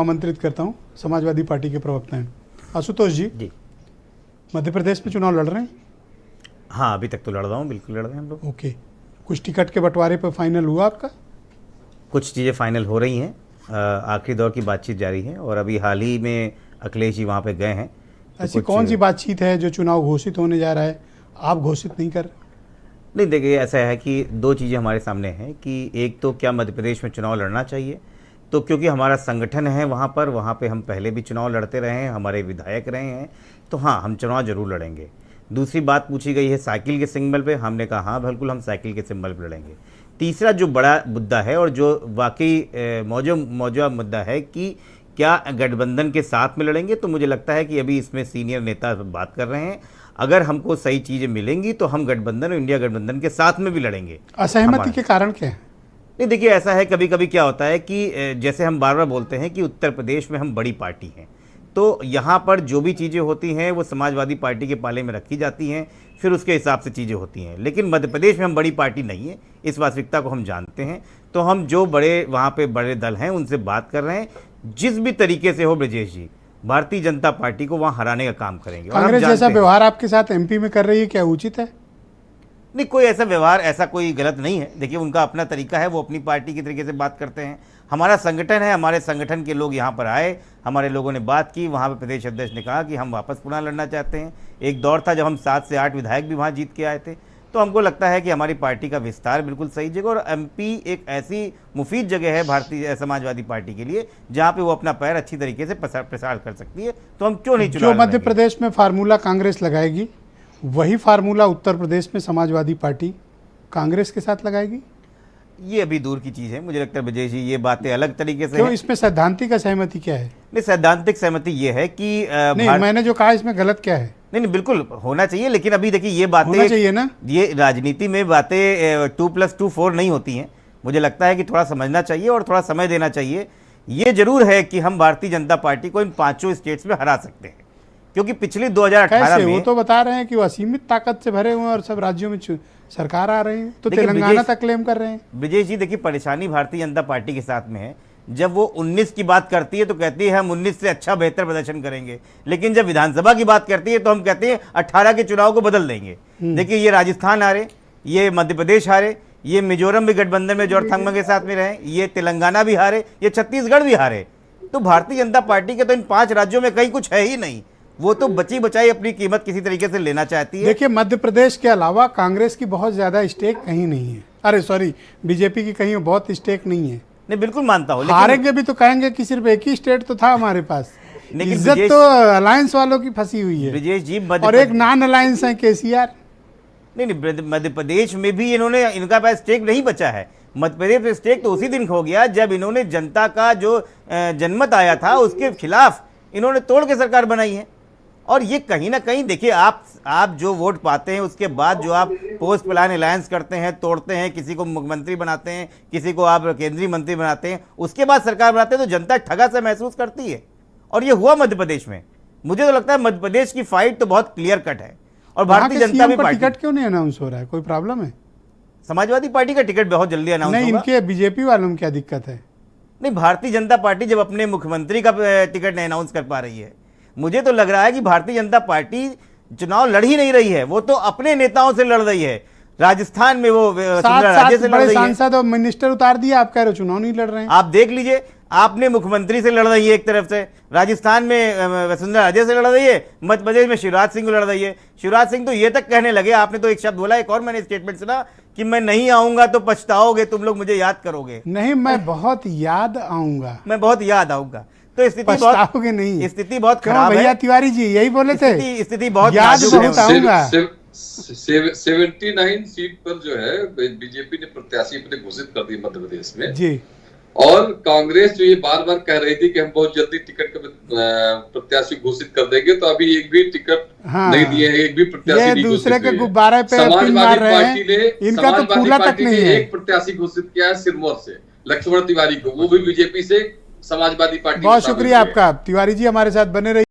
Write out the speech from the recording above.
आमंत्रित करता हूं समाजवादी पार्टी के प्रवक्ता हैं आशुतोष जी। मध्य प्रदेश में चुनाव लड़ रहे हैं? हाँ, अभी तक तो लड़ रहा हूँ, बिल्कुल लड़ रहे हैं हम लोग। ओके, कुछ टिकट के बंटवारे पर फाइनल हुआ आपका? कुछ चीज़ें फाइनल हो रही हैं, आखिरी दौर की बातचीत जारी है और अभी हाल ही में अखिलेश जी वहाँ पे गए हैं। ऐसी कौन सी बातचीत है जो चुनाव घोषित होने जा रहा है, आप घोषित नहीं कर रहे? नहीं, देखिए ऐसा है कि दो चीज़ें हमारे सामने हैं कि एक तो क्या मध्य प्रदेश में चुनाव लड़ना चाहिए, तो क्योंकि हमारा संगठन है वहाँ पे हम पहले भी चुनाव लड़ते रहे हैं, हमारे विधायक रहे हैं, तो हाँ हम चुनाव जरूर लड़ेंगे। दूसरी बात पूछी गई है साइकिल के सिंबल पे, हमने कहा हाँ बिल्कुल हम साइकिल के सिंबल पे लड़ेंगे। तीसरा जो बड़ा मुद्दा है और जो वाकई मौजूदा मुद्दा है कि क्या गठबंधन के साथ में लड़ेंगे, तो मुझे लगता है कि अभी इसमें सीनियर नेता बात कर रहे हैं। अगर हमको सही चीज़ें मिलेंगी तो हम गठबंधन और इंडिया गठबंधन के साथ में भी लड़ेंगे। असहमति के कारण क्या है? नहीं, देखिए ऐसा है, कभी कभी क्या होता है कि जैसे हम बार बार बोलते हैं कि उत्तर प्रदेश में हम बड़ी पार्टी हैं, तो यहाँ पर जो भी चीज़ें होती हैं वो समाजवादी पार्टी के पाले में रखी जाती हैं, फिर उसके हिसाब से चीज़ें होती हैं। लेकिन मध्य प्रदेश में हम बड़ी पार्टी नहीं है, इस वास्तविकता को हम जानते हैं। तो हम जो बड़े वहाँ पे बड़े दल हैं उनसे बात कर रहे हैं, जिस भी तरीके से हो ब्रजेश जी, भारतीय जनता पार्टी को वहाँ हराने का काम करेंगे। कांग्रेस जैसा व्यवहार आपके साथ एमपी में कर रही है, क्या उचित है? नहीं, कोई ऐसा व्यवहार ऐसा कोई गलत नहीं है। देखिए उनका अपना तरीका है, वो अपनी पार्टी के तरीके से बात करते हैं। हमारा संगठन है, हमारे संगठन के लोग यहाँ पर आए, हमारे लोगों ने बात की, वहाँ पे प्रदेश अध्यक्ष ने कहा कि हम वापस पुनः लड़ना चाहते हैं। एक दौर था जब हम 7 से 8 विधायक भी वहाँ जीत के आए थे। तो हमको लगता है कि हमारी पार्टी का विस्तार बिल्कुल सही जगह, और एमपी एक ऐसी मुफीद जगह है भारतीय समाजवादी पार्टी के लिए जहाँ पे वो अपना पैर अच्छी तरीके से प्रसार कर सकती है। तो हम क्यों नहीं चुनाव जो मध्य प्रदेश में फार्मूला कांग्रेस लगाएगी, वही फार्मूला उत्तर प्रदेश में समाजवादी पार्टी कांग्रेस के साथ लगाएगी? ये अभी दूर की चीज़ है। मुझे लगता है विजय जी ये बातें अलग तरीके से क्यों, इसमें सैद्धांतिक असहमति क्या है? नहीं, सैद्धांतिक सहमति ये है कि नहीं, मैंने जो कहा इसमें गलत क्या है? नहीं, बिल्कुल होना चाहिए, लेकिन अभी देखिए ये बातें होना चाहिए ना, ये राजनीति में बातें 2+2 4 नहीं होती हैं। मुझे लगता है कि थोड़ा समझना चाहिए और थोड़ा समय देना चाहिए। ये जरूर है कि हम भारतीय जनता पार्टी को इन 5 स्टेट्स में हरा सकते हैं, क्योंकि पिछली 2018 में वो तो बता रहे हैं कि वो असीमित ताकत से भरे हुए हैं और सब राज्यों में सरकार आ रही है, तो तेलंगाना तक क्लेम कर रहे हैं। ब्रजेश जी देखिए, परेशानी भारतीय जनता पार्टी के साथ में है, जब वो 19 की बात करती है तो कहती है हम 19 से अच्छा बेहतर प्रदर्शन करेंगे, लेकिन जब विधानसभा की बात करती है तो हम कहते हैं 18 के चुनाव को बदल देंगे। देखिए ये राजस्थान हारे, ये मध्य प्रदेश हारे, ये मिजोरम भी गठबंधन में जोरथंगमा के साथ में रहे, ये तेलंगाना भी हारे, ये छत्तीसगढ़ भी हारे। तो भारतीय जनता पार्टी के तो इन 5 राज्यों में कहीं कुछ है ही नहीं। वो तो बची बचाई अपनी कीमत किसी तरीके से लेना चाहती है। देखिए मध्य प्रदेश के अलावा कांग्रेस की बहुत ज्यादा स्टेक कहीं नहीं है, अरे सॉरी बीजेपी की कहीं बहुत स्टेक नहीं है। नहीं, बिल्कुल मानता हूँ, हारेंगे भी तो कहेंगे कि सिर्फ एक ही स्टेट तो था हमारे पास। इज्जत तो अलायंस वालों की फंसी हुई है ब्रजेश जी, और एक नॉन अलायंस है केसीआर। नहीं, मध्य प्रदेश में भी इनका पास स्टेक नहीं बचा है। मध्य प्रदेश में स्टेक तो उसी दिन खो गया जब इन्होंने जनता का जो जनमत आया था उसके खिलाफ इन्होंने तोड़ के सरकार बनाई है। और ये कहीं ना कहीं देखिए, आप जो वोट पाते हैं उसके बाद जो आप पोस्ट प्लान अलायंस करते हैं, तोड़ते हैं, किसी को मुख्यमंत्री बनाते हैं, किसी को आप केंद्रीय मंत्री बनाते हैं, उसके बाद सरकार बनाते हैं, तो जनता ठगा सा महसूस करती है। और ये हुआ मध्य प्रदेश में। मुझे तो लगता है मध्य प्रदेश की फाइट तो बहुत क्लियर कट है। और भारतीय जनता भी टिकट क्यों नहीं अनाउंस हो रहा है, कोई प्रॉब्लम है? समाजवादी पार्टी का टिकट बहुत जल्दी अनाउंस होगा। नहीं, इनके बीजेपी वालों में क्या दिक्कत है? नहीं, भारतीय जनता पार्टी जब अपने मुख्यमंत्री का टिकट नहीं अनाउंस कर पा रही है, मुझे तो लग रहा है कि भारतीय जनता पार्टी चुनाव लड़ ही नहीं रही है, वो तो अपने नेताओं से लड़ रही है। राजस्थान में वो वसुंधरा राजे से लड़ रही है, सांसद और मिनिस्टर उतार दिया, आप कह रहे हो चुनाव नहीं लड़ रहे हैं। आप देख लीजिए, आपने मुख्यमंत्री से लड़ रही है एक तरफ से, राजस्थान में वसुंधरा राजे से लड़ रही है, मध्य प्रदेश में शिवराज सिंह लड़ रही है। शिवराज सिंह तो ये तक कहने लगे, आपने तो एक शब्द बोला, एक और मैंने स्टेटमेंट सुना कि मैं नहीं आऊंगा तो पछताओगे, तुम लोग मुझे याद करोगे। नहीं, मैं बहुत याद आऊंगा, मैं बहुत याद आऊंगा। तो स्थिति बहुत खराब है। भैया तिवारी जी यही बोले थे, स्थिति बहुत याद बहुत आऊंगा। 79 सीट पर जो है बीजेपी ने प्रत्याशी अपने घोषित कर दिए मध्य प्रदेश में जी। और कांग्रेस जो ये बार बार कह रही थी कि हम बहुत जल्दी टिकट प्रत्याशी घोषित कर देंगे, तो अभी एक भी टिकट नहीं दिए हैं, एक भी प्रत्याशी नहीं घोषित दूसरे के गुब्बारे पे समाजवादी पार्टी ने इनका तो फूला तक नहीं है। एक प्रत्याशी घोषित किया है सिरमौर से, लक्ष्मण तिवारी को, वो भी बीजेपी से समाजवादी पार्टी। बहुत शुक्रिया आपका तिवारी जी, हमारे साथ बने रहिए।